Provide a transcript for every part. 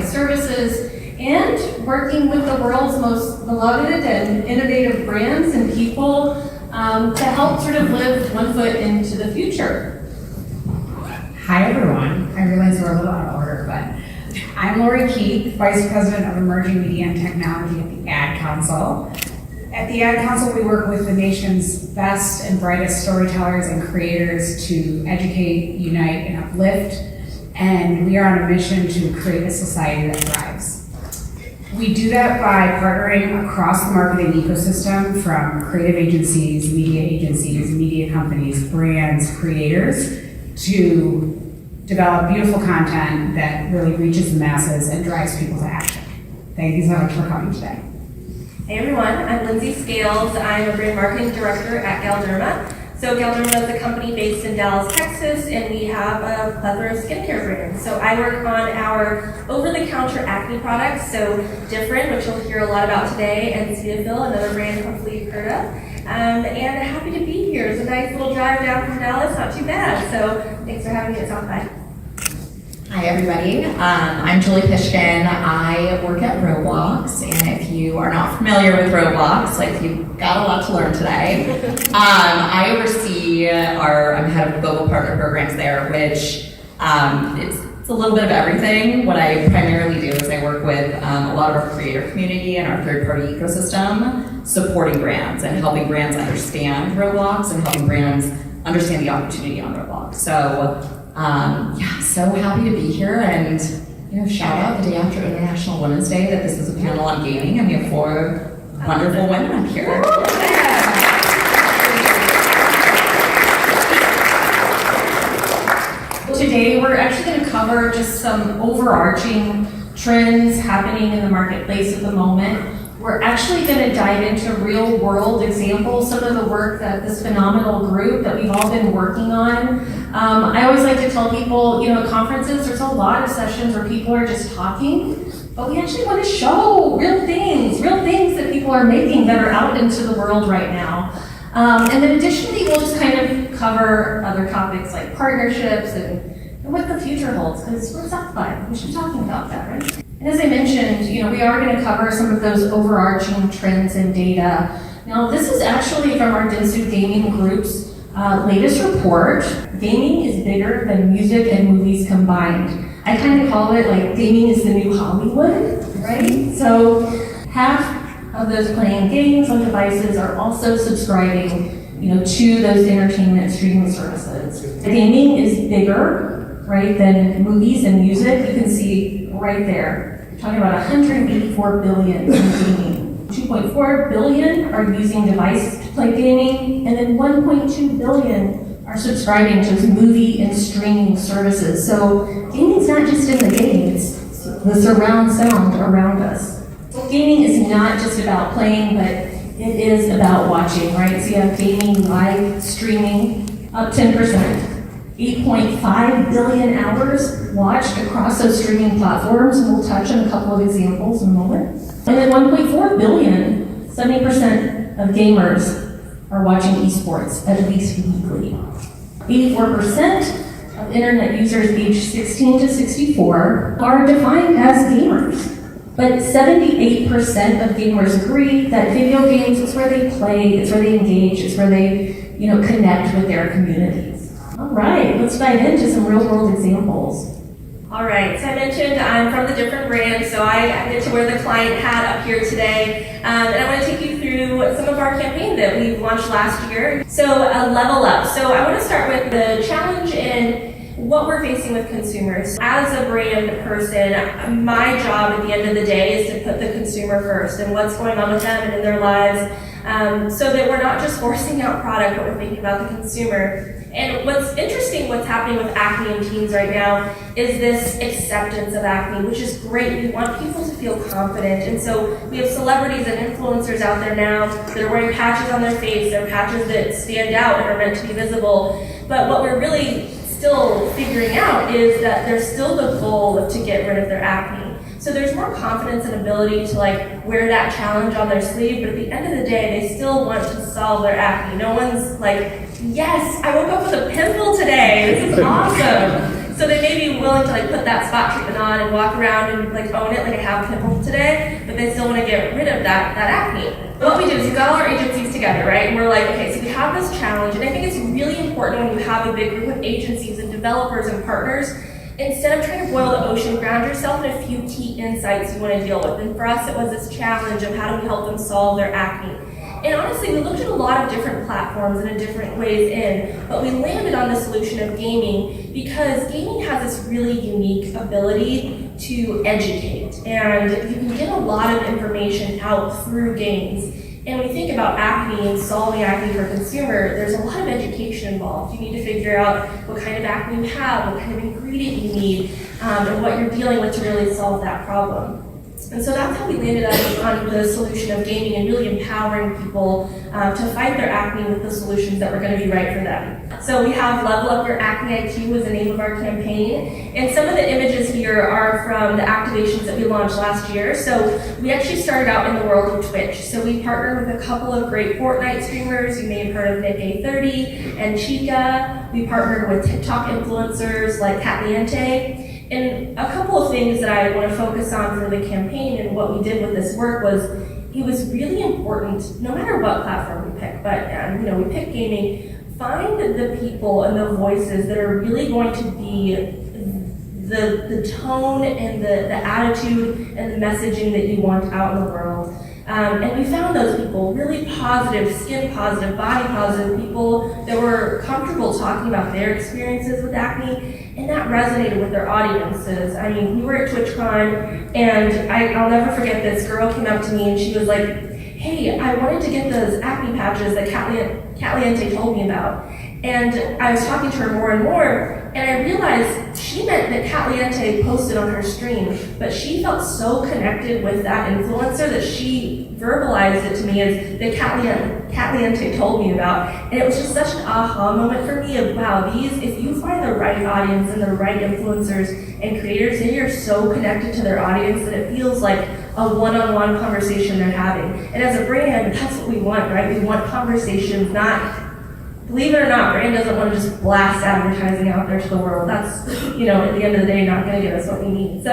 services, and working with the world's most beloved and innovative brands and people to help sort of live one foot into the future. Hi everyone. I realize we're a little out of order, but I'm Lori Keith, Vice President of Emerging Media and Technology at the Ad Council. At the Ad Council, we work with the nation's best and brightest storytellers and creators to educate, unite, and uplift, and we are on a mission to create a society that thrives. We do that by partnering across the marketing ecosystem, from creative agencies, media companies, brands, creators, to develop beautiful content that really reaches the masses and drives people to action. Thank you so much for coming today. Hey everyone, I'm Lindsay Scales. I'm a brand marketing director at Galderma. So Galderma is a company based in Dallas, Texas, and we have a plethora of skincare brands. So I work on our over-the-counter acne products, so Different, which you'll hear a lot about today, and Cetaphil, another brand hopefully you've heard of. And happy to be here. It's a nice little drive down from Dallas, not too bad. So thanks for having me at South by. Hi everybody, I'm Julie Pishkin. I work at Roblox, and if you are not familiar with Roblox, like you've got a lot to learn today. I oversee I'm head of global partner programs there, which it's a little bit of everything. What I primarily do is I work with a lot of our creator community and our third-party ecosystem, supporting brands and helping brands understand Roblox and helping brands understand the opportunity on Roblox. So. So happy to be here, and shout out the day after International Women's Day that this is a panel on gaming, and we have 4 wonderful women up here. Today we're actually going to cover just some overarching trends happening in the marketplace at the moment. We're actually going to dive into real world examples, some of the work that this phenomenal group that we've all been working on. I always like to tell people, at conferences, there's a lot of sessions where people are just talking, but we actually want to show real things that people are making that are out into the world right now. And then additionally, we'll just kind of cover other topics like partnerships and what the future holds, because we're South by. We should be talking about that, right? And as I mentioned, we are going to cover some of those overarching trends and data. Now, this is actually from our Dentsu Gaming Group's latest report. Gaming is bigger than music and movies combined. I kind of call it like gaming is the new Hollywood, right? So half of those playing games on devices are also subscribing, to those entertainment streaming services. Gaming is bigger, right, than movies and music. You can see right there, we're talking about 184 billion in gaming. 2.4 billion are using devices to play gaming, and then 1.2 billion are subscribing to movie and streaming services. So gaming's not just in the game, it's the surround sound around us. Gaming is not just about playing, but it is about watching, right? So you have gaming live streaming up 10%. 8.5 billion hours watched across those streaming platforms, and we'll touch on a couple of examples in a moment. And then 1.4 billion, 70% of gamers are watching esports at least weekly. 84% of internet users aged 16 to 64 are defined as gamers. But 78% of gamers agree that video games is where they play, it's where they engage, it's where they, connect with their communities. All right, let's dive into some real-world examples. All right, so I mentioned I'm from the Different brand, so I get to wear the client hat up here today, and I want to take you through some of our campaign that we launched last year. So level up. So I want to start with the challenge in what we're facing with consumers. As a brand person, my job at the end of the day is to put the consumer first and what's going on with them and in their lives, so that we're not just forcing out product, but we're thinking about the consumer. And what's interesting, what's happening with acne in teens right now is this acceptance of acne, which is great. We want people to feel confident. And so we have celebrities and influencers out there now that are wearing patches on their face. They're patches that stand out and are meant to be visible. But what we're really still figuring out is that there's still the goal of to get rid of their acne. So there's more confidence and ability to wear that challenge on their sleeve, but at the end of the day, they still want to solve their acne. No one's like, yes, I woke up with a pimple today, this is awesome. So they may be willing to like put that spot treatment on and walk around and like own it, like I have pimples today, but they still want to get rid of that acne. What we did is we got all our agencies together, right? And we're like, okay, so we have this challenge, and I think it's really important when you have a big group of agencies and developers and partners, instead of trying to boil the ocean, ground yourself in a few key insights you want to deal with. And for us, it was this challenge of how do we help them solve their acne. And honestly, we looked at a lot of different platforms and in different ways in, but we landed on the solution of gaming because gaming has this really unique ability to educate. And you can get a lot of information out through games. And when you think about acne and solving acne for a consumer, there's a lot of education involved. You need to figure out what kind of acne you have, what kind of ingredient you need, and what you're dealing with to really solve that problem. And so that's how we landed on the solution of gaming and really empowering people to fight their acne with the solutions that were going to be right for them. So we have Level Up Your Acne IQ was the name of our campaign. And some of the images here are from the activations that we launched last year. So we actually started out in the world of Twitch. So we partnered with a couple of great Fortnite streamers. You may have heard of Nick A30 and Chica. We partnered with TikTok influencers like Catliente. And a couple of things that I want to focus on for the campaign and what we did with this work was it was really important, no matter what platform we pick, but we picked gaming, find the people and the voices that are really going to be the tone and the attitude and the messaging that you want out in the world. And we found those people, really positive, skin positive, body positive people that were comfortable talking about their experiences with acne, and that resonated with their audiences. I mean, we were at TwitchCon, and I'll never forget this girl came up to me and she was like, hey, I wanted to get those acne patches that Catliente told me about. And I was talking to her more and more, and I realized she meant that Catliente posted on her stream, but she felt so connected with that influencer that she verbalized it to me as that Catliente told me about. And it was just such an aha moment for me of, wow, if you find the right audience and the right influencers and creators, they are so connected to their audience that it feels like a one-on-one conversation they're having. And as a brand, that's what we want, right? We want conversations, not... Believe it or not, brand doesn't want to just blast advertising out there to the world. That's, at the end of the day, not going to give us what we need. So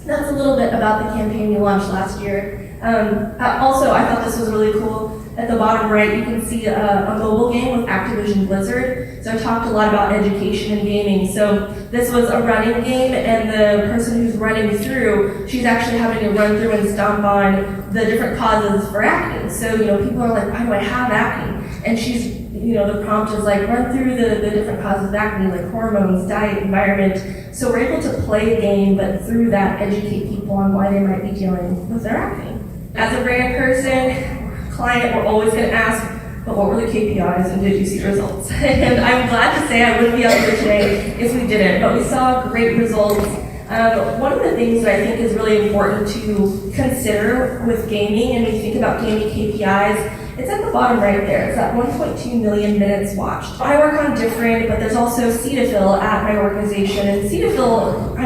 that's a little bit about the campaign we launched last year. Also, I thought this was really cool. At the bottom right, you can see a mobile game with Activision Blizzard. So I talked a lot about education and gaming. So this was a running game, and the person who's running through, she's actually having to run through and stomp on the different causes for acne. So, people are like, why do I have acne? And she's the prompt is like, run through the different causes of acne, like hormones, diet, environment. So we're able to play a game, but through that, educate people on why they might be dealing with their acne. As a brand person, client, we're always going to ask, but what were the KPIs and did you see results? And I'm glad to say I wouldn't be up here today if we didn't, but we saw great results. One of the things that I think is really important to consider with gaming, and when you think about gaming KPIs, it's at the bottom right there. It's at 1.2 million minutes watched. I work on different, but there's also Cetaphil at my organization. And Cetaphil,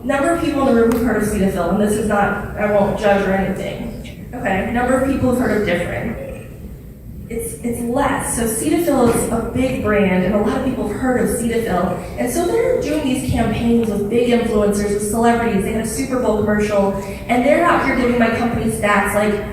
number of people in the room who've heard of Cetaphil, and this is not, I won't judge or anything. Okay, number of people who've heard of different. It's less. So Cetaphil is a big brand, and a lot of people have heard of Cetaphil. And so they're doing these campaigns with big influencers, with celebrities. They had a Super Bowl commercial, and they're out here giving my company stats like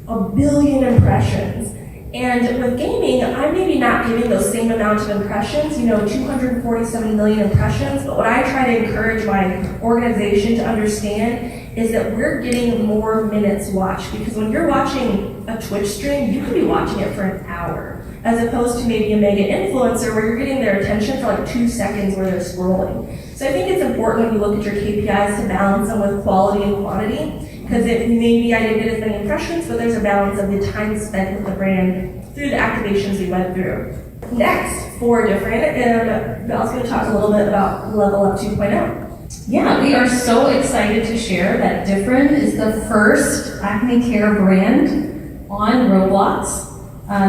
1 billion impressions. And with gaming, I'm maybe not giving those same amount of impressions, 247 million impressions, but what I try to encourage my organization to understand is that we're getting more minutes watched, because when you're watching a Twitch stream, you could be watching it for an hour, as opposed to maybe a mega influencer where you're getting their attention for like 2 seconds where they're scrolling. So I think it's important when you look at your KPIs to balance them with quality and quantity. Because maybe I didn't get as many impressions, but there's a balance of the time spent with the brand through the activations we went through. Next, for different, Val's going to talk a little bit about Level Up 2.0. Yeah, we are so excited to share that Different is the first acne care brand on Roblox.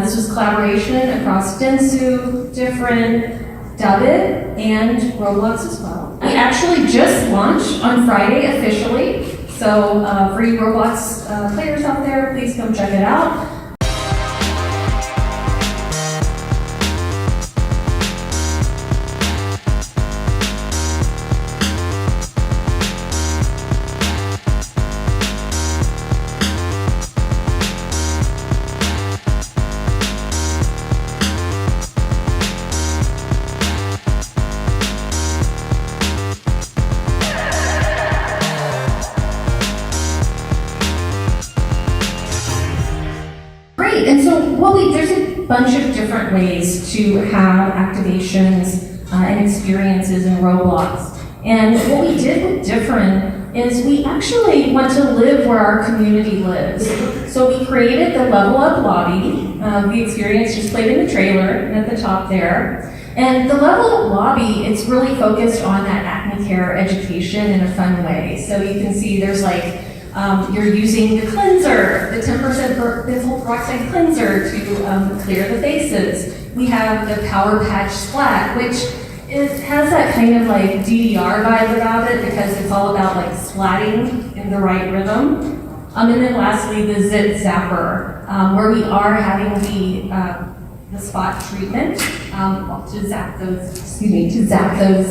This was collaboration across Dentsu, Different, Dubbit, and Roblox as well. We actually just launched on Friday officially. So for you Roblox players out there, please come check it out. Great, and so there's a bunch of different ways to have activations and experiences in Roblox. And what we did with different is we actually went to live where our community lives. So we created the Level Up lobby. The experience just played in the trailer at the top there. And the Level Up lobby, it's really focused on that acne care education in a fun way. So you can see there's like, you're using the cleanser, the 10% benzoyl peroxide cleanser to clear the faces. We have the Power Patch Splat, which has that kind of like DDR vibe about it because it's all about like splatting in the right rhythm. And then lastly, the Zit Zapper, where we are having the spot treatment to zap those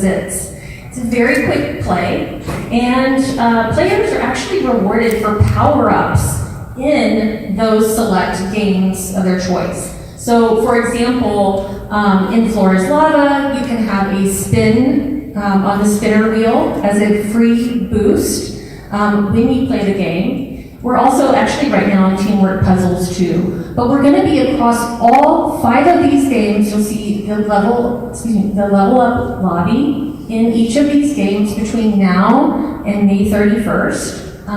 zits. It's a very quick play, and players are actually rewarded for power-ups in those select games of their choice. So, for example, in Floor is Lava, you can have a spin on the spinner wheel as a free boost when you play the game. We're also actually right now in teamwork puzzles too, but we're going to be across all 5 of these games. You'll see the level up lobby in each of these games between now and May 31st.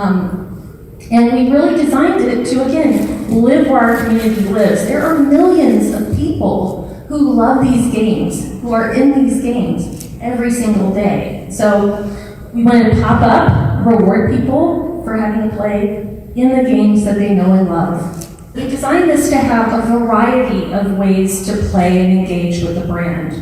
And we really designed it to, again, live where our community lives. There are millions of people who love these games, who are in these games every single day. So we want to pop up, reward people for having to play in the games that they know and love. We designed this to have a variety of ways to play and engage with the brand.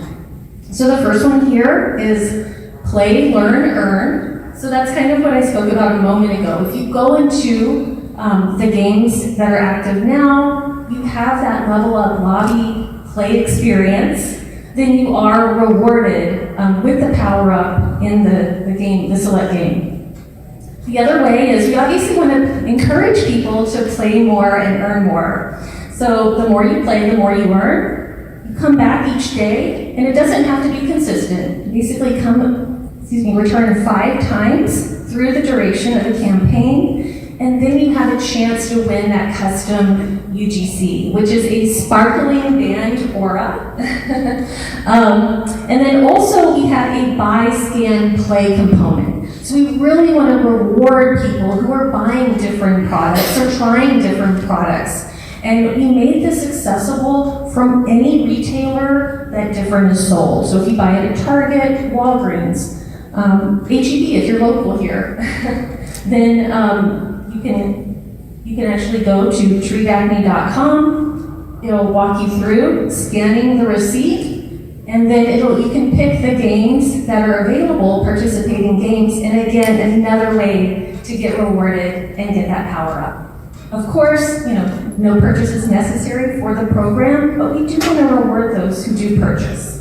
So the first one here is play, learn, earn. So that's kind of what I spoke about a moment ago. If you go into the games that are active now, you have that Level Up lobby play experience, then you are rewarded with the power up in the game, the select game. The other way is we obviously want to encourage people to play more and earn more. So the more you play, the more you earn. You come back each day, and it doesn't have to be consistent. You basically return 5 times through the duration of the campaign, and then you have a chance to win that custom UGC, which is a sparkling band aura. And then also we have a buy, scan, play component. So we really want to reward people who are buying different products or trying different products. And we made this accessible from any retailer that different is sold. So if you buy it at Target, Walgreens, H-E-B if you're local here, then you can actually go to treatacne.com. It'll walk you through scanning the receipt, and then you can pick the games that are available, participating games, and again, another way to get rewarded and get that power up. Of course, no purchase is necessary for the program, but we do want to reward those who do purchase.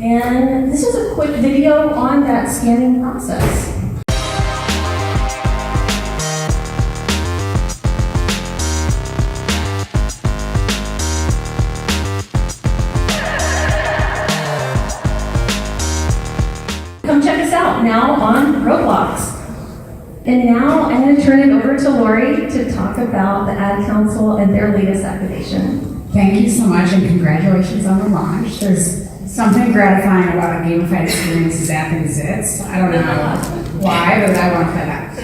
And this is a quick video on that scanning process. Come check us out now on Roblox. And now I'm going to turn it over to Lori to talk about the Ad Council and their latest activation. Thank you so much, and congratulations on the launch. There's something gratifying about a gamified experience zapping zits. I don't know why, but I want to play that.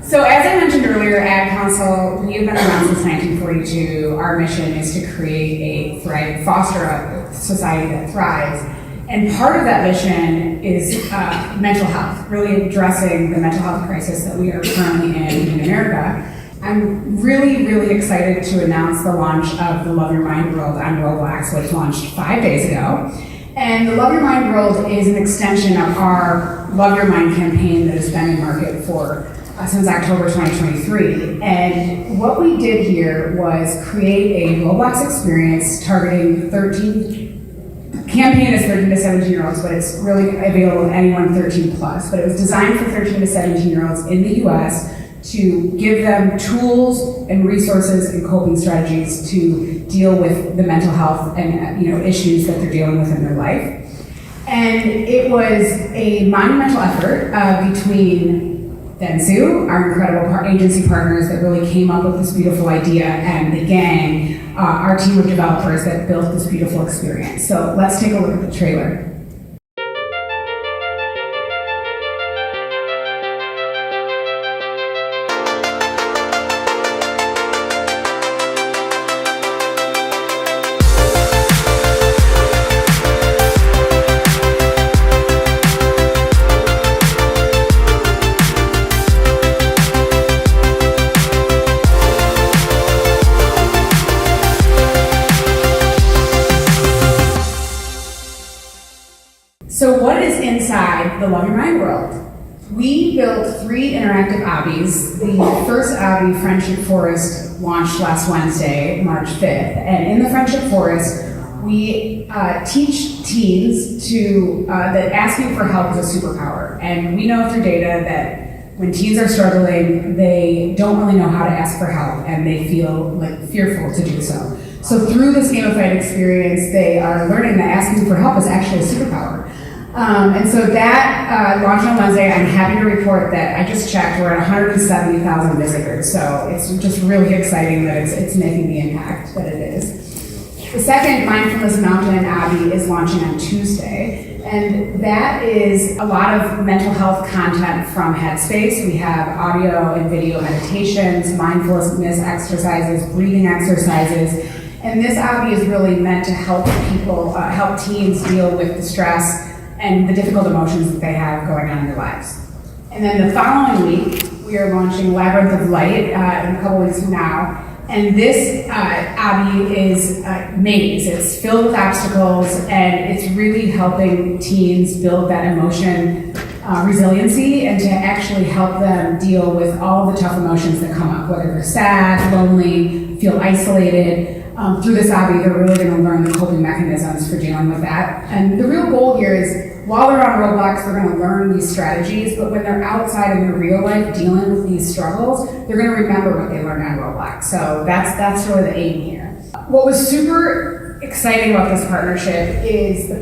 So as I mentioned earlier, Ad Council, we've been around since 1942. Our mission is to create foster a society that thrives. And part of that mission is mental health, really addressing the mental health crisis that we are currently in America. I'm really, really excited to announce the launch of the Love Your Mind World on Roblox, which launched 5 days ago. And the Love Your Mind World is an extension of our Love Your Mind campaign that has been in market for since October 2023. And what we did here was create a Roblox experience targeting campaign is 13 to 17-year-olds, but it's really available to anyone 13 plus. But it was designed for 13 to 17-year-olds in the US to give them tools and resources and coping strategies to deal with the mental health and issues that they're dealing with in their life. And it was a monumental effort between Dentsu, our incredible agency partners that really came up with this beautiful idea, and the gang, our team of developers that built this beautiful experience. So let's take a look at the trailer. So what is inside the Love Your Mind world? We built 3 interactive obbies. The first obby, Friendship Forest, launched last Wednesday, March 5th. And in the Friendship Forest, we teach teens that asking for help is a superpower. And we know through data that when teens are struggling, they don't really know how to ask for help, and they feel like fearful to do so. So through this gamified experience, they are learning that asking for help is actually a superpower. And so that launched on Wednesday. I'm happy to report that I just checked, we're at 170,000 visitors. So it's just really exciting that it's making the impact that it is. The second Mindfulness Mountain Obby is launching on Tuesday. And that is a lot of mental health content from Headspace. We have audio and video meditations, mindfulness exercises, breathing exercises. And this obby is really meant to help people, help teens deal with the stress and the difficult emotions that they have going on in their lives. And then the following week, we are launching Labyrinth of Light in a couple weeks from now. And this obby is a maze. It's filled with obstacles, and it's really helping teens build that emotion resiliency and to actually help them deal with all the tough emotions that come up, whether they're sad, lonely, feel isolated. Through this obby, they're really going to learn the coping mechanisms for dealing with that. And the real goal here is, while they're on Roblox, they're going to learn these strategies, but when they're outside in their real life dealing with these struggles, they're going to remember what they learned on Roblox. So that's really the aim here. What was super exciting about this partnership is the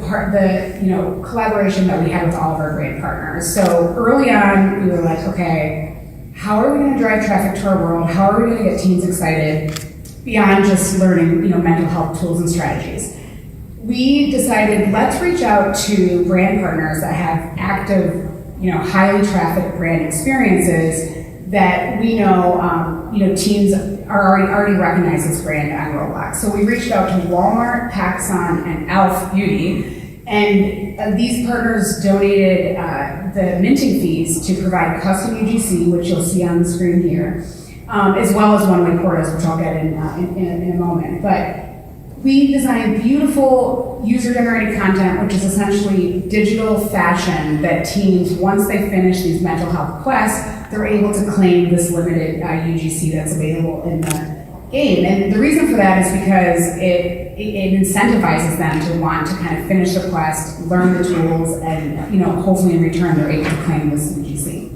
collaboration that we had with all of our brand partners. So early on, we were like, okay, how are we going to drive traffic to our world? How are we going to get teens excited beyond just learning, mental health tools and strategies? We decided, let's reach out to brand partners that have active, highly trafficked brand experiences that we know, teens are already recognize this brand on Roblox. So we reached out to Walmart, PacSun, and Elf Beauty, and these partners donated the minting fees to provide custom UGC, which you'll see on the screen here, as well as one-way quotas, which I'll get in a moment. But we designed beautiful user-generated content, which is essentially digital fashion that teens, once they finish these mental health quests, they're able to claim this limited UGC that's available in the game. And the reason for that is because it incentivizes them to want to kind of finish the quest, learn the tools, and hopefully in return they're able to claim this UGC.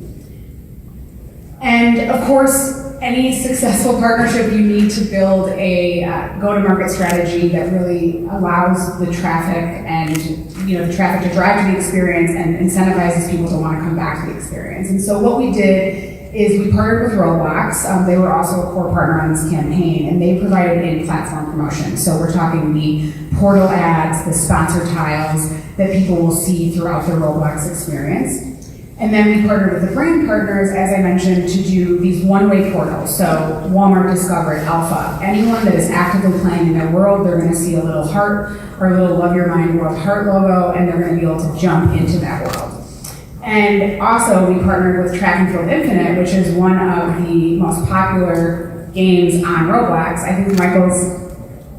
And of course, any successful partnership, you need to build a go-to-market strategy that really allows the traffic and the traffic to drive to the experience and incentivizes people to want to come back to the experience. And so what we did is we partnered with Roblox. They were also a core partner on this campaign, and they provided in-platform promotion. So we're talking the portal ads, the sponsor tiles that people will see throughout their Roblox experience. And then we partnered with the brand partners, as I mentioned, to do these one-way portals. So Walmart Discovered Alpha. Anyone that is actively playing in their world, they're going to see a little heart or a little Love Your Mind World heart logo, and they're going to be able to jump into that world. And also, we partnered with Track and Field Infinite, which is one of the most popular games on Roblox. I think Michael's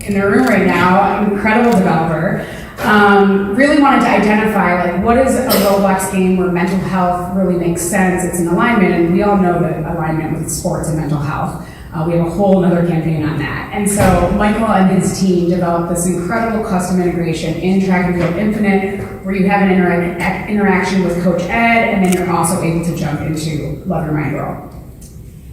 in the room right now, an incredible developer. Really wanted to identify what is a Roblox game where mental health really makes sense. It's an alignment, and we all know the alignment with sports and mental health. We have a whole other campaign on that. And so Michael and his team developed this incredible custom integration in Track and Field Infinite, where you have an interaction with Coach Ed, and then you're also able to jump into Love Your Mind World.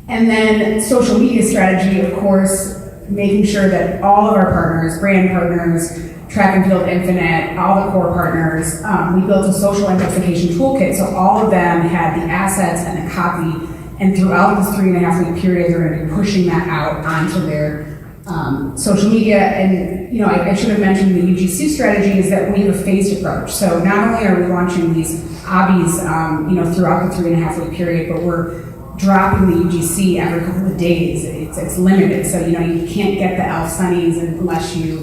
And then social media strategy, of course, making sure that all of our partners, brand partners, Track and Field Infinite, all the core partners. We built a social amplification toolkit, so all of them had the assets and the copy, and throughout this 3.5 week period, they're going to be pushing that out onto their social media. And I should have mentioned the UGC strategy is that we have a phased approach. So not only are we launching these obbies, throughout the 3.5 week period, but we're dropping the UGC every couple of days. It's limited, so you can't get the elf sunnies unless you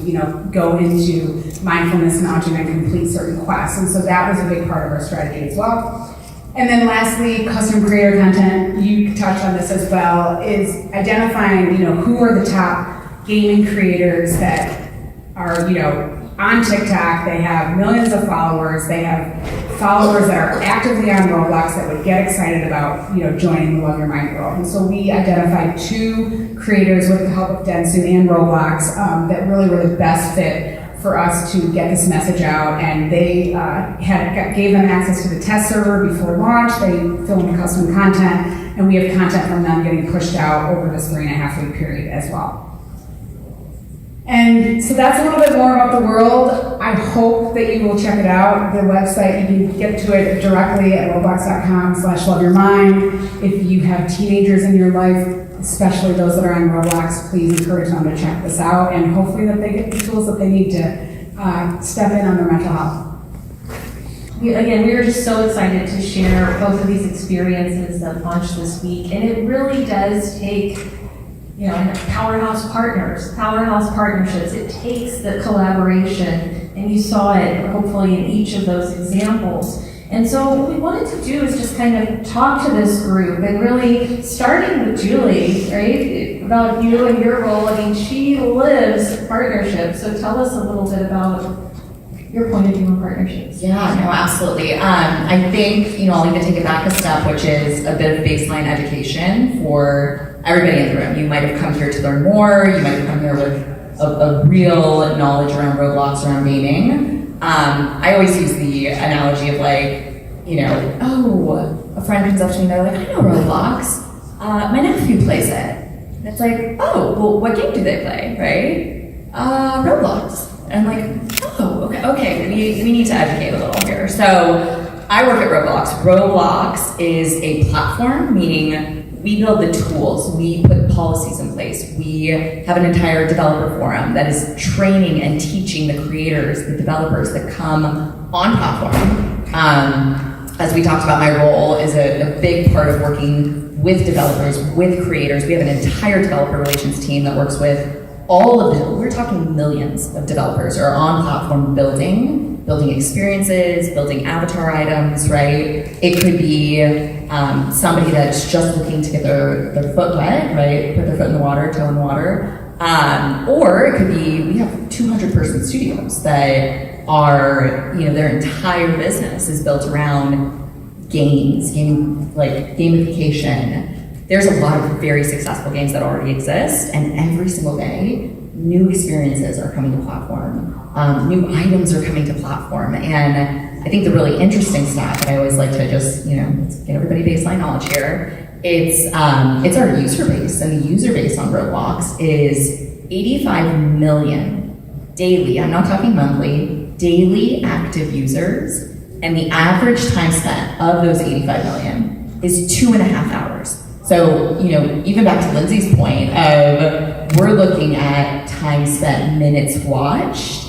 go into mindfulness nudging and complete certain quests. And so that was a big part of our strategy as well. And then lastly, custom creator content. You touched on this as well. Is identifying who are the top gaming creators that are on TikTok. They have millions of followers. They have followers that are actively on Roblox that would get excited about joining the Love Your Mind world. And so we identified 2 creators with the help of Dentsu and Roblox that really were the best fit for us to get this message out. And they gave them access to the test server before launch. They filmed custom content, and we have content from them getting pushed out over this 3.5 week period as well. And so that's a little bit more about the world. I hope that you will check it out. The website, you can get to it directly at roblox.com/loveyourmind. If you have teenagers in your life, especially those that are on Roblox, please encourage them to check this out, and hopefully that they get the tools that they need to step in on their mental health. We were just so excited to share both of these experiences that launched this week, and it really does take powerhouse partnerships. It takes the collaboration, and you saw it hopefully in each of those examples. And so what we wanted to do is just kind of talk to this group, and really starting with Julie, right, about you and your role. I mean, she lives partnerships, so tell us a little bit about your point of view on partnerships. Yeah, no, absolutely. I think, I'll even take it back a step, which is a bit of baseline education for everybody in the room. You might have come here to learn more. You might have come here with a real knowledge around Roblox, around gaming. I always use the analogy of a friend comes up to me and they're like, I know Roblox. My nephew plays it. And it's like, oh, well, what game do they play, right? Roblox. And I'm like, oh, okay, we need to educate a little here. So I work at Roblox. Roblox is a platform, meaning we build the tools, we put policies in place, we have an entire developer forum that is training and teaching the creators, the developers that come on platform. As we talked about, my role is a big part of working with developers, with creators. We have an entire developer relations team that works with all of them. We're talking millions of developers are on platform building experiences, building avatar items, right? It could be somebody that's just looking to get their foot wet, right? Put their foot in the water, toe in the water. Or it could be, we have 200-person studios that are, their entire business is built around gamification. There's a lot of very successful games that already exist, and every single day, new experiences are coming to platform. New items are coming to platform. And I think the really interesting stat that I always like to just, let's get everybody baseline knowledge here. It's our user base, and the user base on Roblox is 85 million daily, I'm not talking monthly, daily active users. And the average time spent of those 85 million is 2.5 hours. So, even back to Lindsay's point of we're looking at time spent, minutes watched.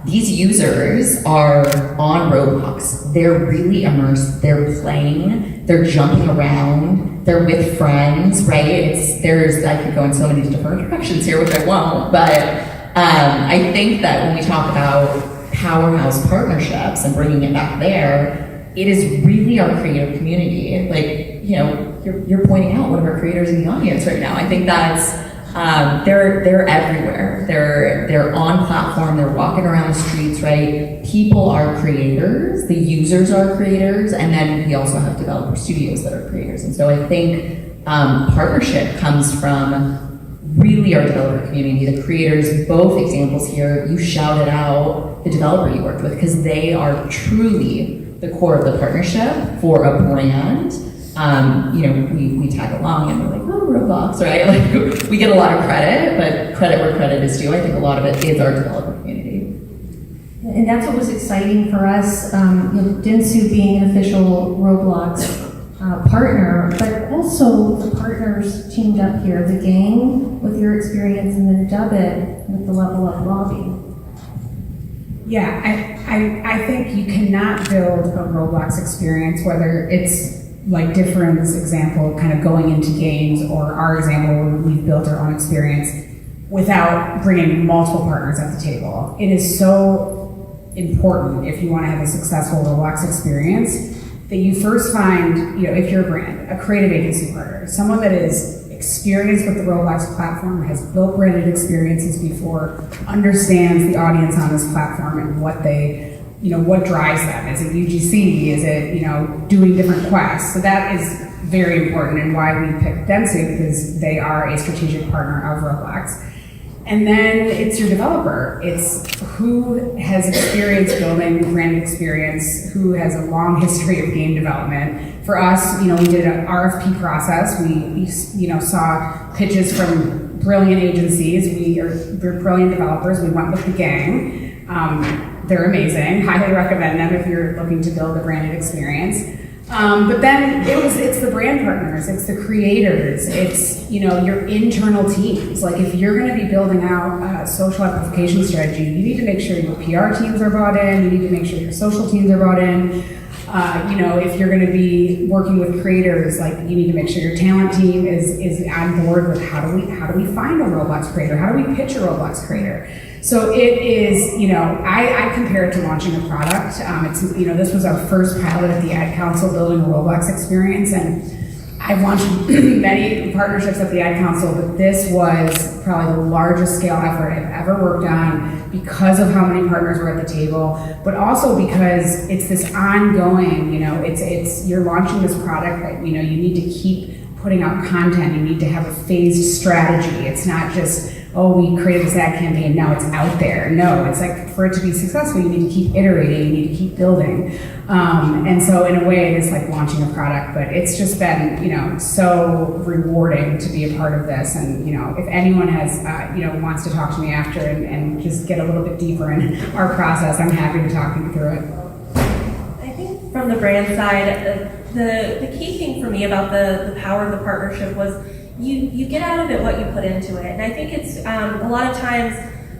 These users are on Roblox. They're really immersed. They're playing. They're jumping around. They're with friends, right? I could go in so many different directions here, which I won't. But I think that when we talk about powerhouse partnerships and bringing it back there, it is really our creative community. You're pointing out one of our creators in the audience right now. I think that's they're everywhere. They're on platform. They're walking around the streets, right? People are creators. The users are creators, and then we also have developer studios that are creators. And so I think partnership comes from really our developer community, the creators. Both examples here, you shouted out the developer you worked with because they are truly the core of the partnership for a brand. We tag along and we're like, oh, Roblox, right? We get a lot of credit, but credit where credit is due. I think a lot of it is our developer community. and that's what was exciting for us, Dentsu being an official Roblox partner, but also the partners teamed up here, the gang with your experience, and then Dubit with the Level Up lobby. Yeah, I think you cannot build a Roblox experience, whether it's like Differin's example, kind of going into games, or our example where we've built our own experience, without bringing multiple partners at the table. It is so important if you want to have a successful Roblox experience that you first find, if you're a brand, a creative agency partner, someone that is experienced with the Roblox platform, has built branded experiences before, understands the audience on this platform and what they, what drives them. Is it UGC? Is it, doing different quests? So that is very important, and why we picked Dentsu, because they are a strategic partner of Roblox. And then it's your developer. It's who has experience building branded experience, who has a long history of game development. For us, we did an RFP process. We saw pitches from brilliant agencies. We're brilliant developers. We went with the gang. They're amazing. Highly recommend them if you're looking to build a branded experience. But then it's the brand partners, it's the creators, it's, your internal teams. Like, if you're going to be building out a social amplification strategy, you need to make sure your PR teams are brought in, you need to make sure your social teams are brought in. If you're going to be working with creators, like, you need to make sure your talent team is on board with how do we find a Roblox creator? How do we pitch a Roblox creator? So it is, I compare it to launching a product. This was our first pilot at the Ad Council, building a Roblox experience, and I've launched many partnerships at the Ad Council, but this was probably the largest scale effort I've ever worked on, because of how many partners were at the table, but also because it's this ongoing, you're launching this product that, you need to keep putting out content, you need to have a phased strategy. It's not just, we created this ad campaign, now it's out there. No, it's like, for it to be successful, you need to keep iterating, you need to keep building. And so in a way, it is like launching a product, but it's just been, so rewarding to be a part of this. And, if anyone has, wants to talk to me after and just get a little bit deeper in our process, I'm happy to talk you through it. I think from the brand side, the key thing for me about the power of the partnership was you get out of it what you put into it. And I think it's a lot of times,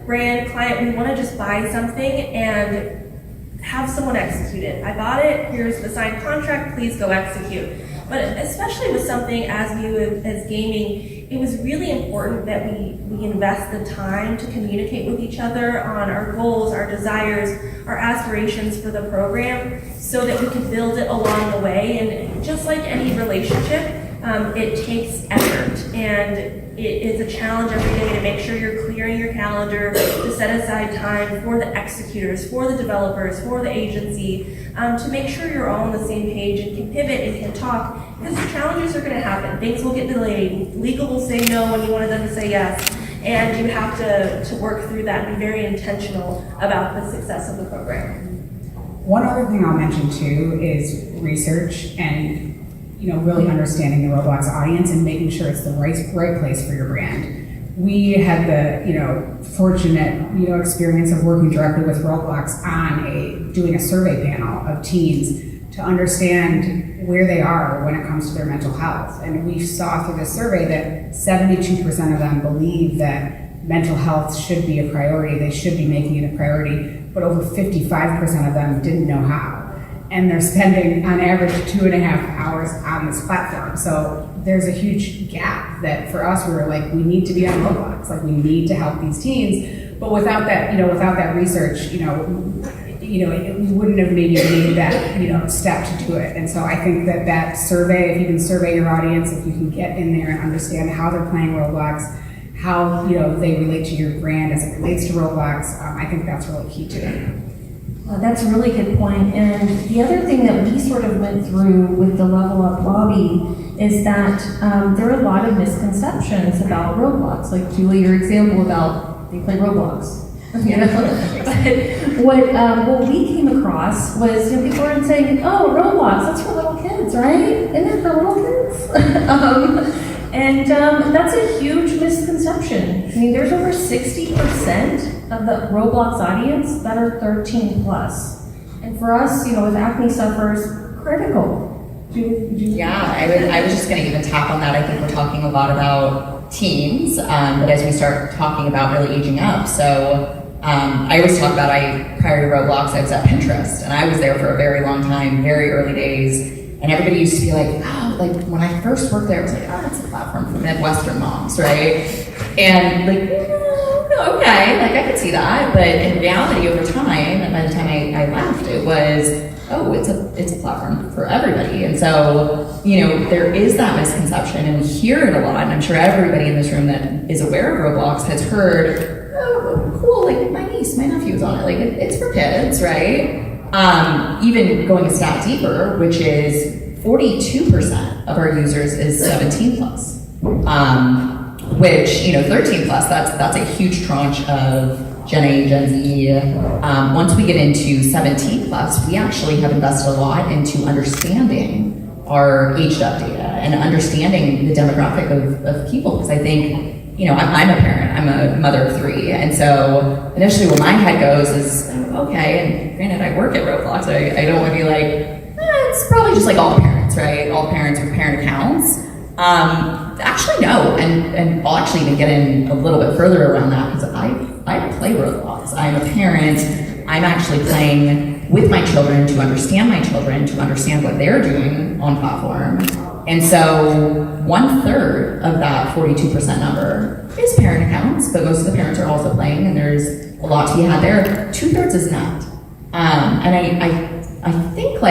brand, client, we want to just buy something and have someone execute it. I bought it, here's the signed contract, please go execute. But especially with something as new as gaming, it was really important that we invest the time to communicate with each other on our goals, our desires, our aspirations for the program, so that we could build it along the way. And just like any relationship, it takes effort, and it is a challenge every day to make sure you're clearing your calendar to set aside time for the executors, for the developers, for the agency, to make sure you're all on the same page and can pivot and can talk, because the challenges are going to happen. Things will get delayed. Legal will say no when you wanted them to say yes, and you have to work through that and be very intentional about the success of the program. One other thing I'll mention too is research and really understanding the Roblox audience and making sure it's the right place for your brand. We had the fortunate experience of working directly with Roblox on doing a survey panel of teens to understand where they are when it comes to their mental health. And we saw through this survey that 72% of them believe that mental health should be a priority, they should be making it a priority, but over 55% of them didn't know how. And they're spending on average 2.5 hours on this platform. So there's a huge gap that for us, we were like, we need to be on Roblox, like we need to help these teens. But without that, without that research, we wouldn't have maybe made that, step to do it. And so I think that survey, if you can survey your audience, if you can get in there and understand how they're playing Roblox, how, they relate to your brand as it relates to Roblox, I think that's really key to it. That's a really good point. And the other thing that we sort of went through with the Level Up lobby is that there are a lot of misconceptions about Roblox. Like Julie, your example about they play Roblox. But what we came across was people were saying, "Oh, Roblox, that's for little kids, right? Isn't it for little kids?" And that's a huge misconception. I mean, there's over 60% of the Roblox audience that are 13 plus. And for us, with acne sufferers, critical. Yeah, I was just going to even tap on that. I think we're talking a lot about teens, but as we start talking about really aging up, so I always talk about prior to Roblox, I was at Pinterest, and I was there for a very long time, very early days, and everybody used to be like, oh, like when I first worked there, it was like, oh, that's a platform for Midwestern moms, right? And like, okay, like I could see that, but in reality, over time, and by the time I left, it was, oh, it's a platform for everybody. And so, there is that misconception, and we hear it a lot, and I'm sure everybody in this room that is aware of Roblox has heard, oh, cool, like my niece, my nephew's on it, like it's for kids, right? Even going a step deeper, which is 42% of our users is 17 plus. Which, 13 plus, that's a huge tranche of Gen A, Gen Z. Once we get into 17 plus, we actually have invested a lot into understanding our aged up data and understanding the demographic of people. Because I think, I'm a parent, I'm a mother of 3. And so initially where my head goes is, okay, and granted I work at Roblox, I don't want to be like, it's probably just like all parents, right? All parents with parent accounts. Actually, no, and I'll actually even get in a little bit further around that because I play Roblox. I'm a parent. I'm actually playing with my children to understand my children, to understand what they're doing on platform. And so 1/3 of that 42% number is parent accounts, but most of the parents are also playing, and there's a lot to be had there. 2/3 is not. And I think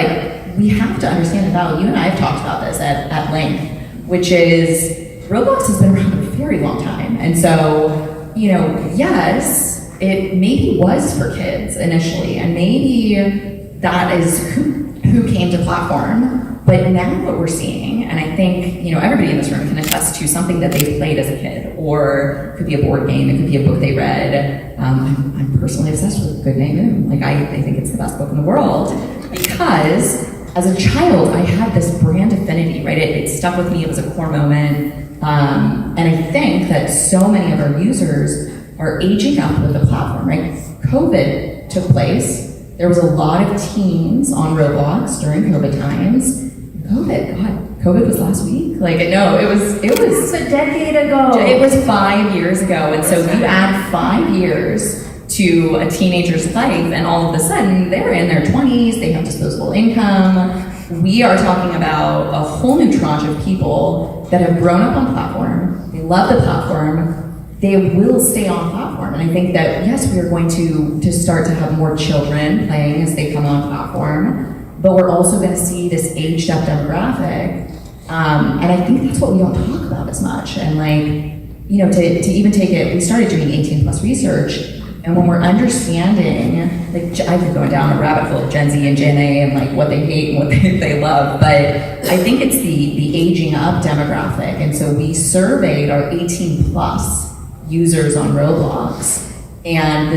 we have to understand the value. You and I have talked about this at length, which is Roblox has been around a very long time. And so, yes, it maybe was for kids initially, and maybe that is who came to platform. But now what we're seeing, and I think, everybody in this room can attest to something that they played as a kid, or it could be a board game, it could be a book they read. I'm personally obsessed with Good Night Moon. Like, I think it's the best book in the world because as a child, I had this brand affinity, right? It stuck with me, it was a core moment. And I think that so many of our users are aging up with the platform, right? COVID took place. There was a lot of teens on Roblox during COVID times. COVID was last week? It was It's a decade ago. It was 5 years ago. And so you add 5 years to a teenager's life, and all of a sudden they're in their 20s, they have disposable income. We are talking about a whole new tranche of people that have grown up on platform, they love the platform, they will stay on platform. And I think that, yes, we are going to start to have more children playing as they come on platform, but we're also going to see this aged up demographic. And I think that's what we don't talk about as much. And to even take it, we started doing 18 plus research. And when we're understanding, I've been going down a rabbit hole of Gen Z and Gen A and what they hate and what they love, but I think it's the aging up demographic. And so we surveyed our 18 plus users on Roblox, and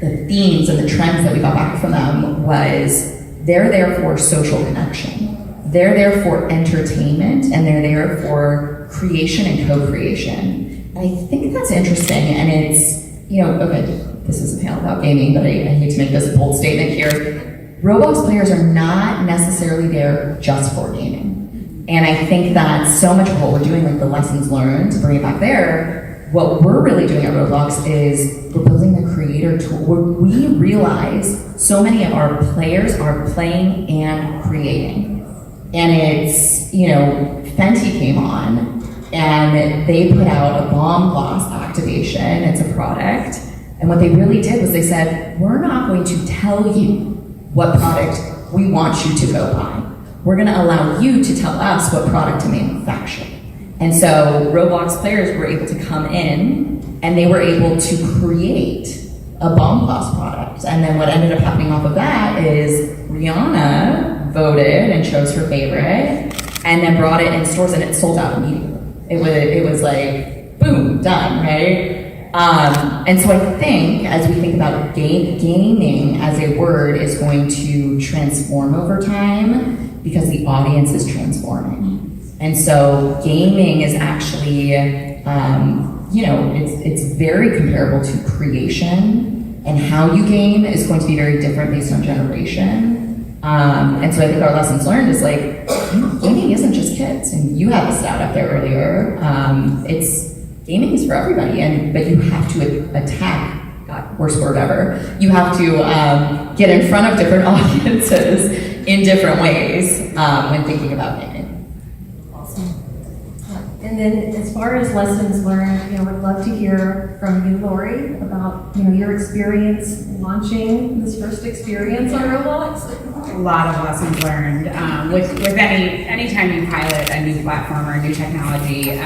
the themes and the trends that we got back from them was they're there for social connection, they're there for entertainment, and they're there for creation and co-creation. And I think that's interesting, and it's, okay, this is a panel about gaming, but I hate to make this a bold statement here. Roblox players are not necessarily there just for gaming. And I think that so much of what we're doing, the lessons learned, to bring it back there, what we're really doing at Roblox is we're building the creator tool. We realize so many of our players are playing and creating. And it's, Fenty came on, and they put out a bomb gloss activation. It's a product. And what they really did was they said, we're not going to tell you what product we want you to go buy. We're going to allow you to tell us what product to manufacture. And so Roblox players were able to come in, and they were able to create a bomb gloss product. And then what ended up happening off of that is Rihanna voted and chose her favorite, and then brought it in stores, and it sold out immediately. It was like, boom, done, right? And so I think, as we think about gaming as a word is going to transform over time because the audience is transforming. And so gaming is actually, it's very comparable to creation, and how you game is going to be very different based on generation. And so I think our lessons learned is like, gaming isn't just kids, and you had the stat up there earlier. Gaming is for everybody, but you have to attack. God, worst word ever. You have to get in front of different audiences in different ways when thinking about gaming. And then as far as lessons learned, would love to hear from you, Lori, about, your experience launching this first experience on Roblox. A lot of lessons learned. With anytime you pilot a new platform or a new technology,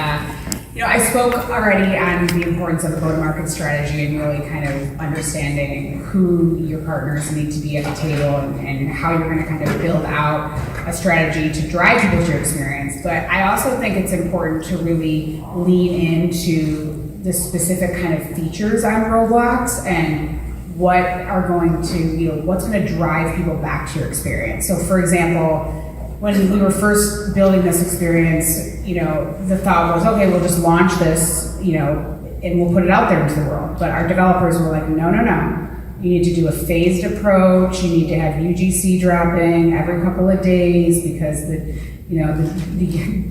I spoke already on the importance of a go-to-market strategy and really kind of understanding who your partners need to be at the table and how you're going to kind of build out a strategy to drive people to your experience. But I also think it's important to really lean into the specific kind of features on Roblox and what are going to, what's going to drive people back to your experience. So for example, when we were first building this experience, the thought was, okay, we'll just launch this, and we'll put it out there into the world. But our developers were like, no. You need to do a phased approach. You need to have UGC dropping every couple of days because the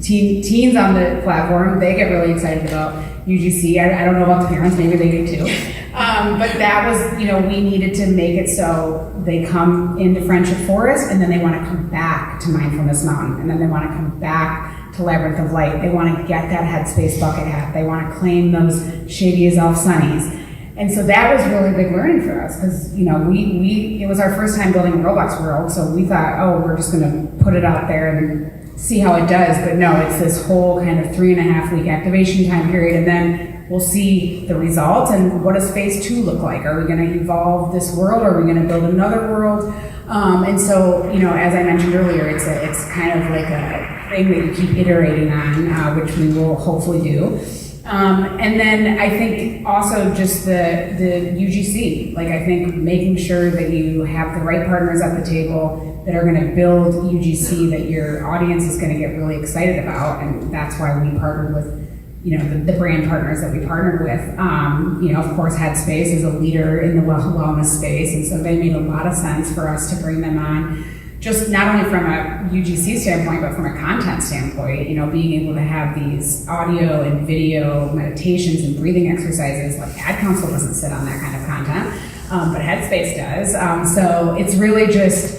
teens on the platform, they get really excited about UGC. I don't know about the parents, maybe they do too. But that was, we needed to make it so they come into Friendship Forest and then they want to come back to Mindfulness Mountain, and then they want to come back to Labyrinth of Light. They want to get that Headspace bucket hat. They want to claim those Shady as Elf Sunnies. And so that was really big learning for us because, it was our first time building a Roblox world. So we thought, we're just going to put it out there and see how it does. But no, it's this whole kind of 3.5-week activation time period. And then we'll see the results and what does phase 2 look like? Are we going to evolve this world? Or are we going to build another world? And so, as I mentioned earlier, it's kind of like a thing that you keep iterating on, which we will hopefully do. And then I think also just the UGC, I think making sure that you have the right partners at the table that are going to build UGC that your audience is going to get really excited about. And that's why we partnered with, the brand partners that we partnered with. Of course, Headspace is a leader in the wellness space. And so they made a lot of sense for us to bring them on. Just not only from a UGC standpoint, but from a content standpoint, being able to have these audio and video meditations and breathing exercises, like Ad Council doesn't sit on that kind of content, but Headspace does. So it's really just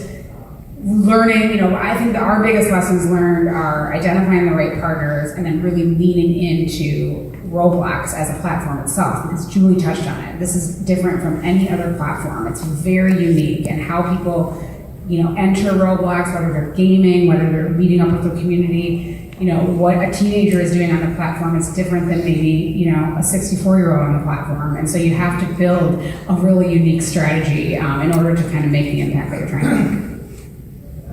learning, I think that our biggest lessons learned are identifying the right partners and then really leaning into Roblox as a platform itself, because Julie touched on it. This is different from any other platform. It's very unique, and how people enter Roblox, whether they're gaming, whether they're meeting up with their community, what a teenager is doing on the platform is different than maybe, a 64-year-old on the platform. And so you have to build a really unique strategy in order to kind of make the impact that you're trying to make.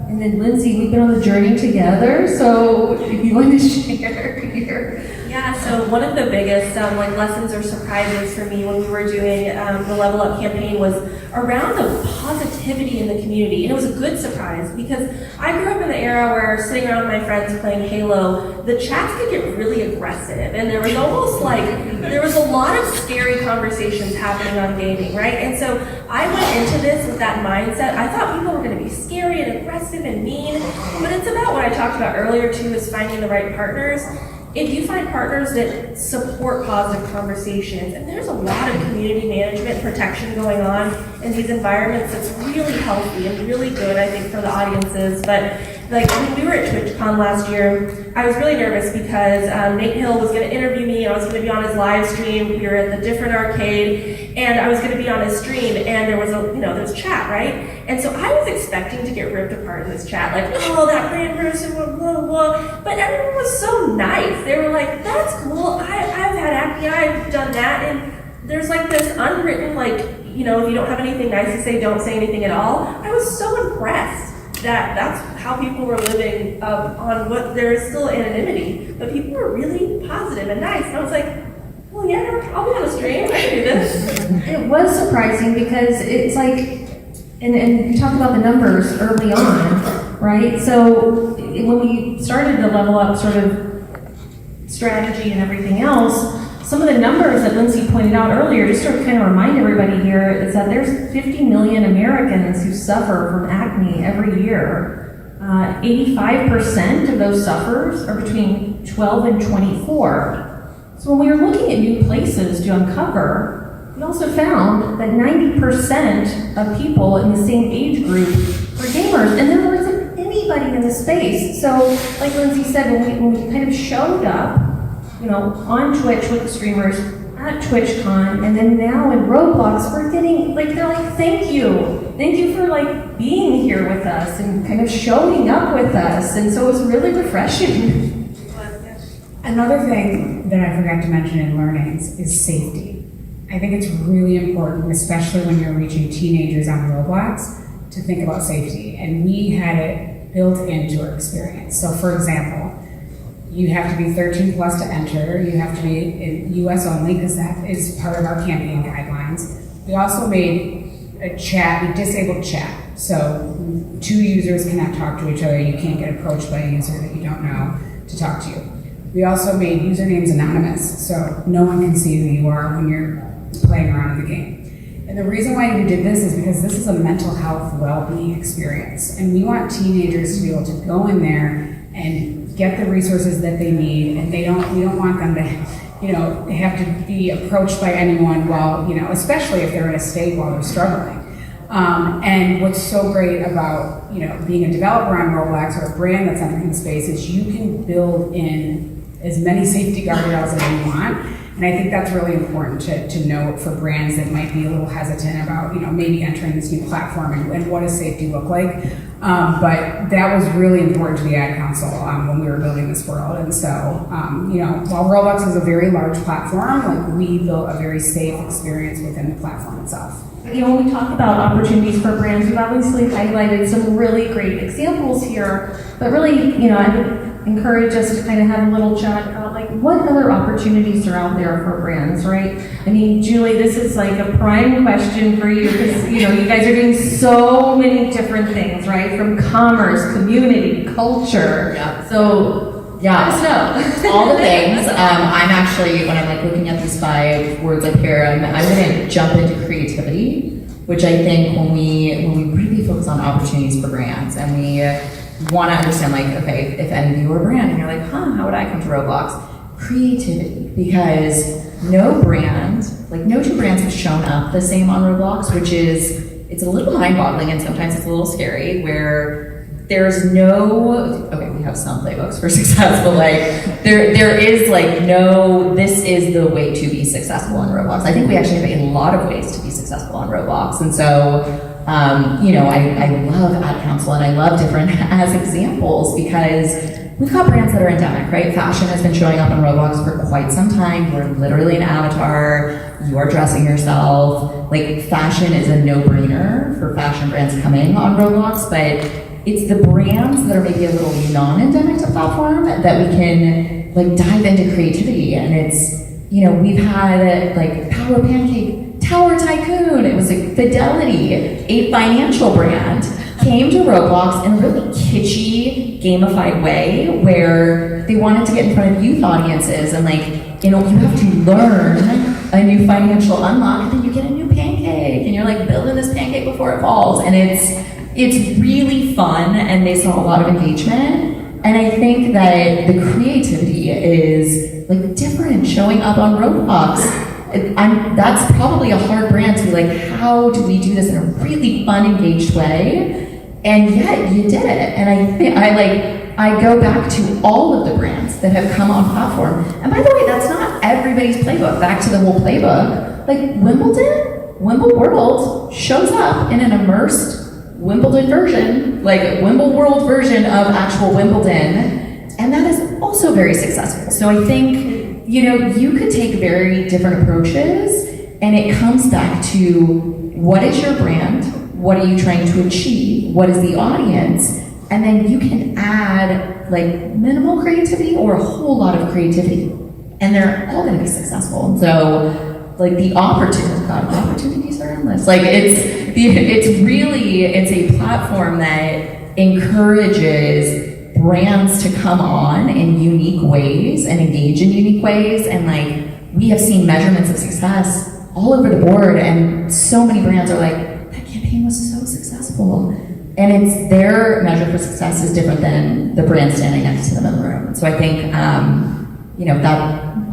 And then Lindsay, we've been on the journey together, so if you want to share here. Yeah, so one of the biggest lessons or surprises for me when we were doing the Level Up campaign was around the positivity in the community. And it was a good surprise because I grew up in the era where sitting around with my friends playing Halo, the chats could get really aggressive. And there was almost there was a lot of scary conversations happening on gaming, right? And so I went into this with that mindset. I thought people were going to be scary and aggressive and mean, but it's about what I talked about earlier too, is finding the right partners. If you find partners that support positive conversations, and there's a lot of community management protection going on in these environments that's really healthy and really good, I think, for the audiences. But when we were at TwitchCon last year, I was really nervous because Nate Hill was going to interview me. I was going to be on his live stream. We were at the different arcade, and I was going to be on his stream. And there was there's chat, right? And so I was expecting to get ripped apart in this chat, that brand person, blah blah blah. But everyone was so nice. They were like, "That's cool. I've had acne. I've done that." And there's this unwritten if you don't have anything nice to say, don't say anything at all. I was so impressed that that's how people were living on what there is still anonymity, but people were really positive and nice. And I was like, well, yeah, I'll be on a stream. I can do this. It was surprising because it's and you talked about the numbers early on. right? So when we started the level up sort of strategy and everything else, some of the numbers that Lindsay pointed out earlier, just to kind of remind everybody here, is that there's 50 million Americans who suffer from acne every year. 85% of those sufferers are between 12 and 24. So when we were looking at new places to uncover, we also found that 90% of people in the same age group were gamers, and there wasn't anybody in the space. So, like Lindsay said, when we kind of showed up, on Twitch with the streamers at TwitchCon, and then now in Roblox, we're getting, they're like, thank you for, being here with us and kind of showing up with us, and so it was really refreshing. Another thing that I forgot to mention in learnings is safety. I think it's really important, especially when you're reaching teenagers on Roblox, to think about safety, and we had it built into our experience. So for example, you have to be 13 plus to enter. You have to be in US only because that is part of our campaign guidelines. We also made a chat, we disabled chat. So 2 users cannot talk to each other. You can't get approached by a user that you don't know to talk to you. We also made usernames anonymous, so no one can see who you are when you're playing around in the game. And the reason why we did this is because this is a mental health well-being experience. And we want teenagers to be able to go in there and get the resources that they need, and we don't want them to, have to be approached by anyone while, especially if they're in a state while they're struggling. And what's so great about, being a developer on Roblox or a brand that's entering the space is you can build in as many safety guardrails as you want. And I think that's really important to note for brands that might be a little hesitant about, maybe entering this new platform and what does safety look like. But that was really important to the Ad Council when we were building this world. And so, while Roblox is a very large platform, we built a very safe experience within the platform itself. When we talk about opportunities for brands, we've obviously highlighted some really great examples here, but really, I would encourage us to kind of have a little chat about what other opportunities are out there for brands, right? I mean, Julie, this is a prime question for you because, you guys are doing so many different things, right? From commerce, community, culture. Yeah. So, yeah, let us know. all the things. I'm actually, when I'm looking at these 5 words up here, I'm going to jump into creativity, which I think when we really focus on opportunities for brands and we want to understand, okay, if any of you are a brand and you're like, how would I come to Roblox? Creativity, because no two brands have shown up the same on Roblox, which is, it's a little mind-boggling and sometimes it's a little scary, where there's we have some playbooks for success, but there is no, this is the way to be successful on Roblox. I think we actually have a lot of ways to be successful on Roblox, and so, I love Ad Council and I love different as examples because we've got brands that are endemic, right? Fashion has been showing up on Roblox for quite some time. You're literally an avatar. You are dressing yourself. Fashion is a no-brainer for fashion brands coming on Roblox, but it's the brands that are maybe a little non-endemic to platform that we can dive into creativity. And it's, we've had Power Pancake, Tower Tycoon, it was Fidelity, a financial brand, came to Roblox in a really kitschy, gamified way where they wanted to get in front of youth audiences and you have to learn a new financial unlock and then you get a new pancake and you're building this pancake before it falls, and it's really fun and they saw a lot of engagement. And I think that the creativity is different showing up on Roblox. That's probably a hard brand to be how do we do this in a really fun, engaged way? And yet you did it. And I go back to all of the brands that have come on platform. And by the way, that's not everybody's playbook. Back to the whole playbook. Wimble World shows up in an immersed Wimbledon version, Wimble World version of actual Wimbledon. And that is also very successful. So I think, you could take very different approaches, and it comes back to what is your brand, what are you trying to achieve, what is the audience, and then you can add minimal creativity or a whole lot of creativity, and they're all going to be successful. And so the opportunities are endless. It's a platform that encourages brands to come on in unique ways and engage in unique ways. And like, we have seen measurements of success all over the board, and so many brands are like, that campaign was so successful. And it's their measure for success is different than the brand standing next to them in the room. So I think,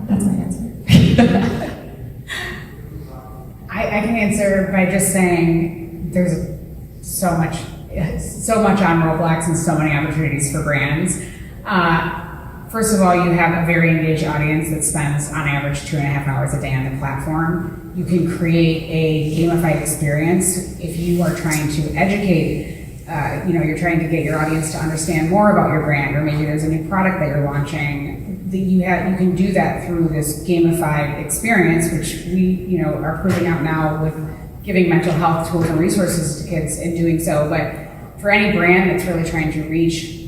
that's my answer. I can answer by just saying there's so much on Roblox and so many opportunities for brands. First of all, you have a very engaged audience that spends on average 2.5 hours a day on the platform. You can create a gamified experience if you are trying to educate, you're trying to get your audience to understand more about your brand, or maybe there's a new product that you're launching. You can do that through this gamified experience, which we are proving out now with giving mental health tools and resources to kids in doing so. But for any brand that's really trying to reach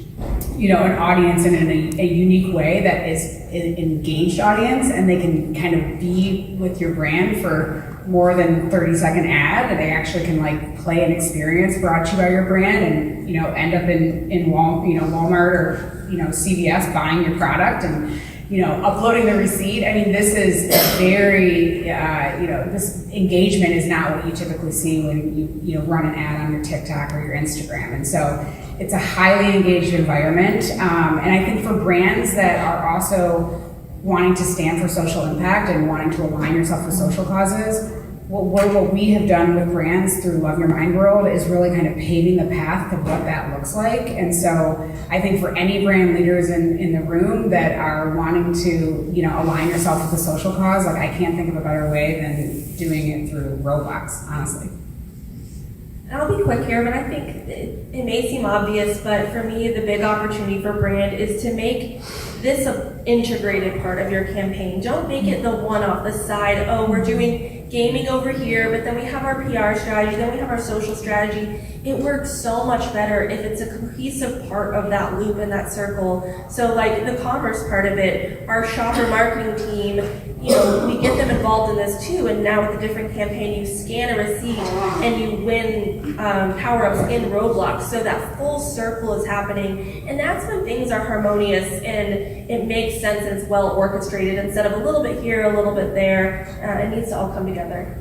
an audience in a unique way that is an engaged audience, and they can kind of be with your brand for more than 30-second ad, and they actually can like play an experience brought to you by your brand, and end up in Walmart or CVS buying your product and uploading the receipt. I mean, this is very this engagement is not what you typically see when you run an ad on your TikTok or your Instagram, and so it's a highly engaged environment. And I think for brands that are also wanting to stand for social impact and wanting to align yourself with social causes, what we have done with brands through Love Your Mind World is really kind of paving the path to what that looks like. And so I think for any brand leaders in the room that are wanting to align yourself with a social cause, like, I can't think of a better way than doing it through Roblox, honestly. And I'll be quick here, but I think it may seem obvious, but for me, the big opportunity for brand is to make this an integrated part of your campaign. Don't make it the one off the side. Oh, we're doing gaming over here, but then we have our PR strategy, then we have our social strategy. It works so much better if it's a cohesive part of that loop and that circle. So like the commerce part of it, our shopper marketing team, we get them involved in this too. And now with a different campaign, you scan a receipt and you win power-ups in Roblox. So that full circle is happening. And that's when things are harmonious and it makes sense and it's well orchestrated instead of a little bit here, a little bit there. It needs to all come together.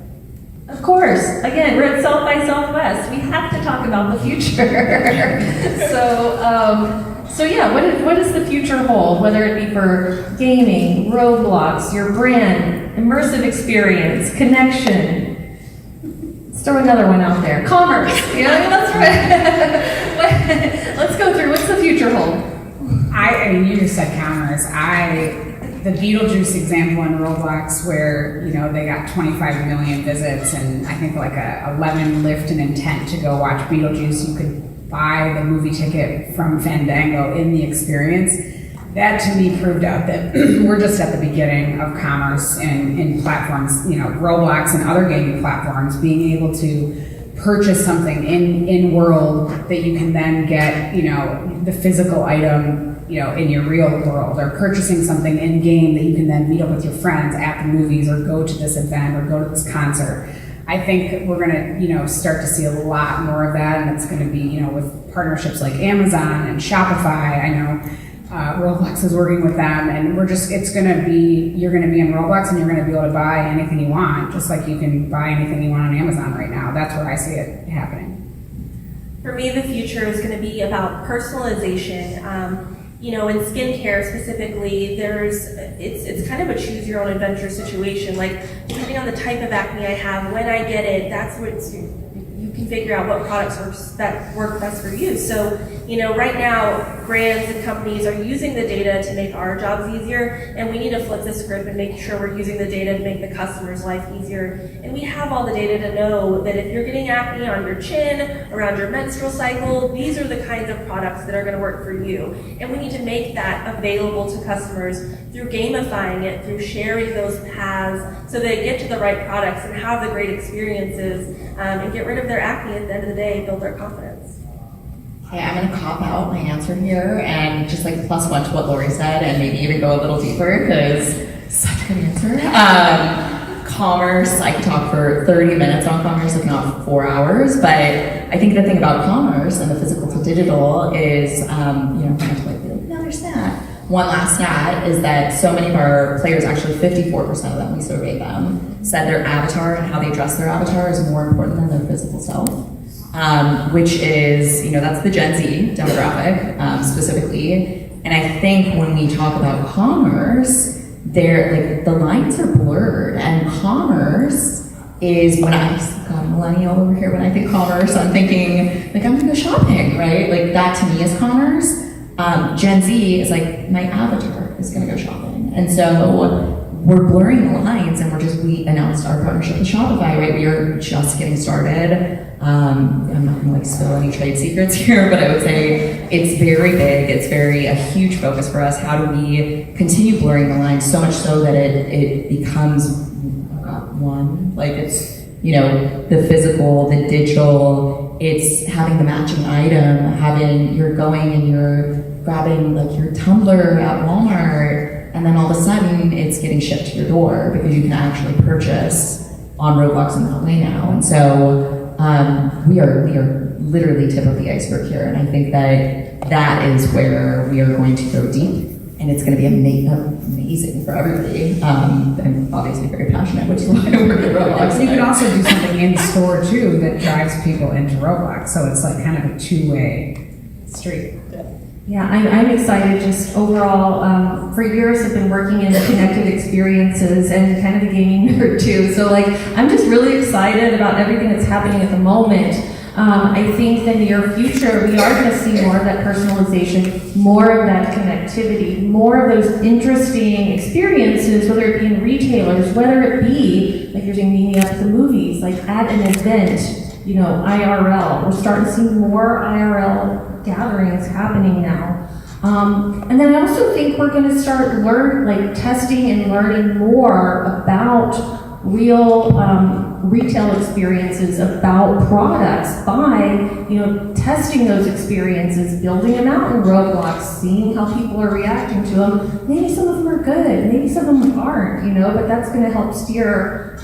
Of course, again, we're at South by Southwest. We have to talk about the future. So yeah, what does the future hold? Whether it be for gaming, Roblox, your brand, immersive experience, connection. Let's throw another one out there. Commerce. Let's go through. What's the future hold? I mean, you just said commerce. The Beetlejuice example in Roblox where, they got 25 million visits and I think like a lemon lift and intent to go watch Beetlejuice. You could buy the movie ticket from Fandango in the experience. That to me proved out that we're just at the beginning of commerce in platforms, Roblox and other gaming platforms, being able to purchase something in world that you can then get, the physical item in your real world, or purchasing something in game that you can then meet up with your friends at the movies or go to this event or go to this concert. I think we're gonna, start to see a lot more of that, and it's gonna be, with partnerships like Amazon and Shopify. I know Roblox is working with them, and you're gonna be in Roblox and you're gonna be able to buy anything you want, just like you can buy anything you want on Amazon right now. That's where I see it happening. For me, the future is gonna be about personalization. In skincare specifically, it's kind of a choose your own adventure situation. Like, depending on the type of acne I have, when I get it, that's what you can figure out what products work best for you. So, right now, brands and companies are using the data to make our jobs easier, and we need to flip the script and make sure we're using the data to make the customer's life easier. And we have all the data to know that if you're getting acne on your chin, around your menstrual cycle, these are the kinds of products that are going to work for you. And we need to make that available to customers through gamifying it, through sharing those paths so they get to the right products and have the great experiences and get rid of their acne at the end of the day and build their confidence. Okay, I'm going to cop out my answer here and just like plus one to what Lori said and maybe even go a little deeper because such a good answer. commerce, I could talk for 30 minutes on commerce, if not 4 hours, but I think the thing about commerce and the physical to digital is, kind of like, no, there's that. One last stat is that so many of our players, actually 54% of them, we surveyed them, said their avatar and how they dress their avatar is more important than their physical self, which is, that's the Gen Z demographic specifically. And I think when we talk about commerce, the lines are blurred, and commerce is when I got a millennial over here. When I think commerce, I'm thinking I'm gonna go shopping, right? Like that to me is commerce. Gen Z is like my avatar is gonna go shopping, and so we're blurring the lines. And we announced our partnership with Shopify, right? We are just getting started. I'm not gonna spill any trade secrets here, but I would say it's very big. It's a huge focus for us. How do we continue blurring the lines so much so that it becomes one? Like it's, the physical, the digital, it's having the matching item, you're going and you're grabbing your tumbler at Walmart, and then all of a sudden it's getting shipped to your door because you can actually purchase on Roblox in that way now. And so we are literally tip of the iceberg here, and I think that is where we are going to go deep, and it's going to be amazing for everybody. I'm obviously very passionate, which is why I work at Roblox. You can also do something in store too that drives people into Roblox, so it's like kind of a two-way street. Yeah, I'm excited just overall. For years I've been working in connected experiences and kind of the gaming nerd too. So I'm just really excited about everything that's happening at the moment. I think the near future, we are going to see more of that personalization, more of that connectivity, more of those interesting experiences, whether it be in retailers, whether it be, you're doing meeting up at the movies, at an event, IRL. We're starting to see more IRL gatherings happening now. And then I also think we're going to start testing and learning more about real retail experiences, about products by, testing those experiences, building them out in Roblox, seeing how people are reacting to them. Maybe some of them are good, maybe some of them aren't, but that's going to help steer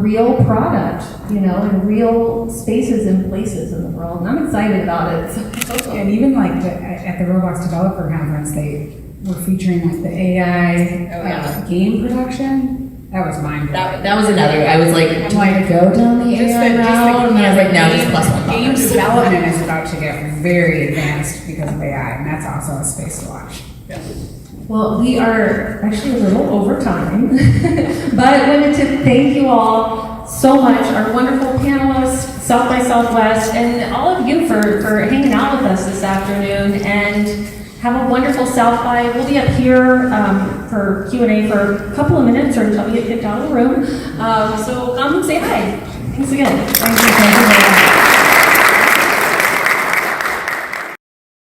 real product, and real spaces and places in the world. And I'm excited about it. And even at the Roblox Developer Conference, they were featuring the AI game production. That was mind blowing. That was another. I was like, do I go down the AI route? And then I was like, no, just plus one. Game development is about to get very advanced because of AI, and that's also a space to watch. Well, we are actually a little over time, but I wanted to thank you all so much, our wonderful panelists, South by Southwest, and all of you for hanging out with us this afternoon, and have a wonderful South by. We'll be up here for Q&A for a couple of minutes or until we get kicked out of the room. So come and say hi. Thanks again. Thank you very much.